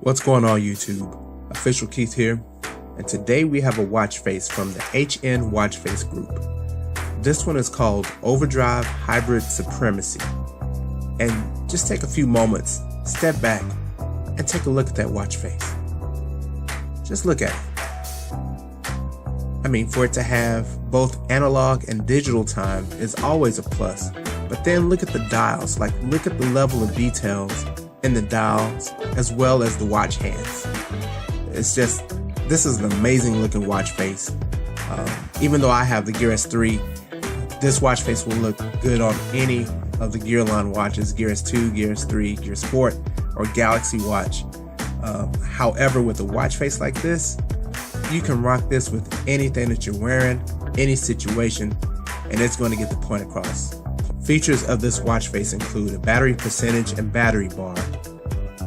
What's going on YouTube? Official Keith here, and today we have a watch face from the HN Watchface group. This one is called Overdrive Hybrid Supremacy. And just take a few moments, step back, and take a look at that watch face. Just look at it. I mean, for it to have both analog and digital time is always a plus, but then look at the dials, like look at the level of details in the dials as well as the watch hands. It's just, this is an amazing looking watch face. Even though I have the Gear S3, this watch face will look good on any of the Gearline watches, Gear S2, Gear S3, Gear Sport, or Galaxy watch. However, with a watch face like this, you can rock this with anything that you're wearing, any situation, and it's going to get the point across. Features of this watch face include a battery percentage and battery bar,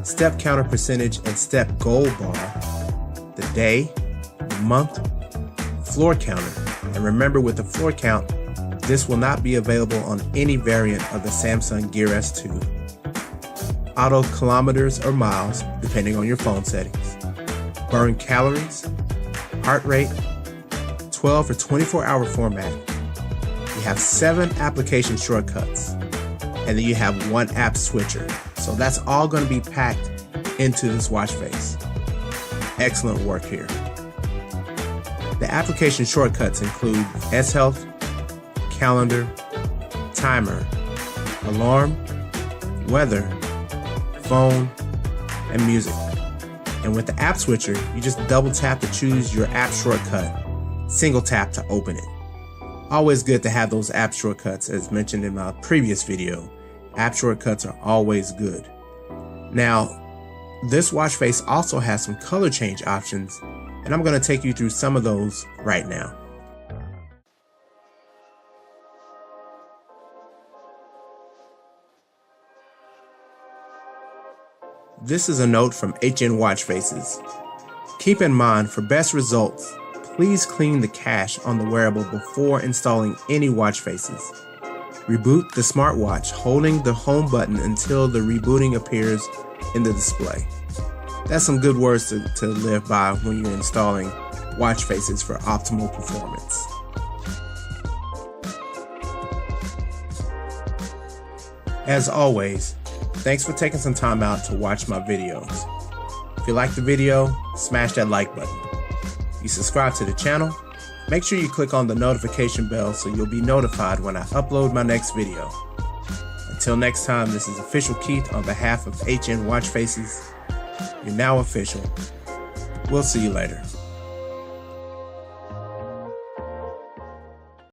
step counter percentage and step goal bar, the day, the month, floor counter. And remember, with the floor count, this will not be available on any variant of the Samsung Gear S2. Auto kilometers or miles, depending on your phone settings. Burn calories, heart rate, 12 or 24-hour format. You have 7 application shortcuts, and then you have 1 app switcher. So that's all going to be packed into this watch face. Excellent work here. The application shortcuts include S-Health, calendar, timer, alarm, weather, phone, and music. And with the app switcher, you just double tap to choose your app shortcut, single tap to open it. Always good to have those app shortcuts, as mentioned in my previous video. App shortcuts are always good. Now, this watch face also has some color change options, and I'm going to take you through some of those right now. This is a note from HN Watchfaces. Keep in mind, for best results, please clean the cache on the wearable before installing any watch faces. Reboot the smartwatch holding the home button until the rebooting appears in the display. That's some good words to live by when you're installing watch faces for optimal performance. As always, thanks for taking some time out to watch my videos. If you like the video, smash that like button. You subscribe to the channel, make sure you click on the notification bell so you'll be notified when I upload my next video. Until next time, this is Official Keith on behalf of HN Watchfaces. You're now official. We'll see you later.